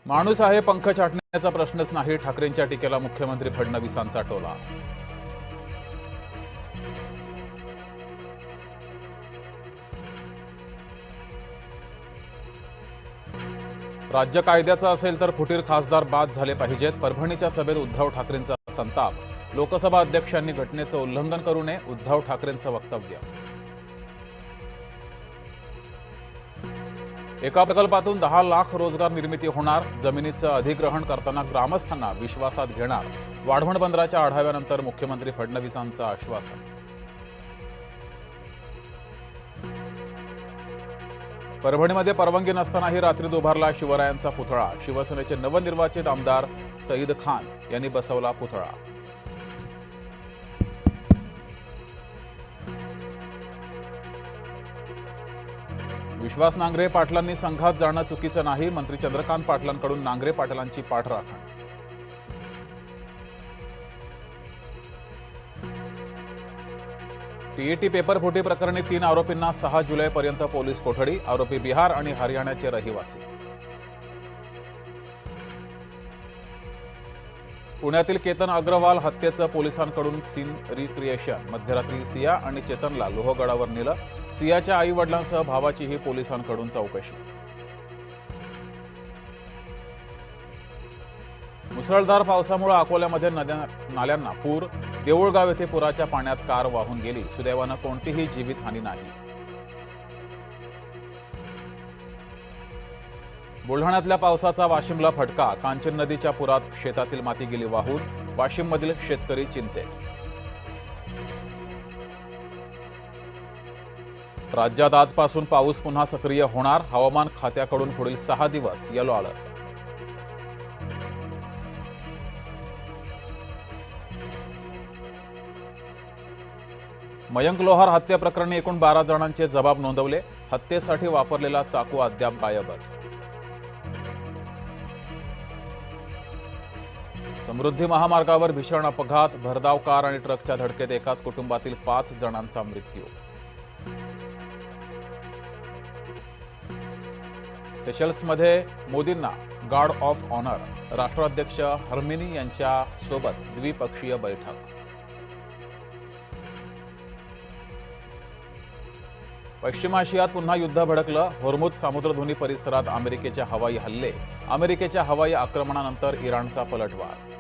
माणूस आहे पंख छाटण्याचा प्रश्नच नाही, ठाकरेंच्या टीकेला मुख्यमंत्री फडणवीसांचा टोला। राज्य कायद्याचा असेल तर फुटीर खासदार बाद झाले पाहिजेत। परभणीच्या सभेत उद्धव ठाकरेंचा संताप। लोकसभा अध्यक्षांनी घटनेचं उल्लंघन करू नये, उद्धव ठाकरेंचं वक्तव्य। एका प्रकल्पातून 10 लाख रोजगार निर्मिती होणार। जमिनीचं अधिग्रहण करताना ग्रामस्थांना विश्वासात घेणार। वाढवण बंदराच्या आढाव्यानंतर मुख्यमंत्री फडणवीसांचं आश्वासन। परभणीमध्ये परवानगी नसतानाही रात्रीत उभारला शिवरायांचा पुतळा। शिवसेनेचे नवनिर्वाचित आमदार सईद खान यांनी बसवला पुतळा। विश्वास नांगरे पाटलांनी संघात जाणं चुकीचं नाही, मंत्री चंद्रकांत पाटलांकडून नांगरे पाटलांची पाठराखण। टीईटी पेपर फुटी प्रकरणी 3 आरोपींना 6 जुलैपर्यंत पोलीस कोठडी। आरोपी बिहार आणि हरियाणाचे रहिवासी। पुण्यातील केतन अग्रवाल हत्येचं पोलिसांकडून सीन रिक्रिएशन। मध्यरात्री सिया आणि चेतनला लोहगडावर नेलं। सियाच्या आई वडिलांसह भावाचीही पोलिसांकडून चौकशी। मुसळधार पावसामुळे अकोल्यामध्ये नाल्यांना पूर। देऊळगाव येथे पुराच्या पाण्यात कार वाहून गेली। सुदैवानं कोणतीही जीवितहानी नाही। बुलढाण्यातल्या पावसाचा वाशिमला फटका। कांचन नदीच्या पुरात शेतातील माती गेली वाहून। वाशिममधील शेतकरी चिंतेत। राज्यात आजपासून पाऊस पुन्हा सक्रिय होणार। हवामान खात्याकडून पुढील 6 दिवस येलो अलर्ट। मयंक लोहार हत्या प्रकरणी एकूण 12 जणांचे जबाब नोंदवले। हत्येसाठी वापरलेला चाकू अद्याप गायबच। समृद्धी महामार्गावर भीषण अपघात। भरधाव कार आणि ट्रकच्या धडकेत एकाच कुटुंबातील 5 जणांचा मृत्यू। सेशल्समध्ये मोदींना गार्ड ऑफ ऑनर। राष्ट्राध्यक्ष हर्मिनी यांच्या सोबत द्विपक्षीय बैठक। पश्चिम आशियात पुन्हा युद्ध भडकलं। होर्मुझ सामुद्रधुनी परिसरात अमेरिकेचे हवाई हल्ले। अमेरिकेच्या हवाई आक्रमणानंतर इराणचा पलटवार।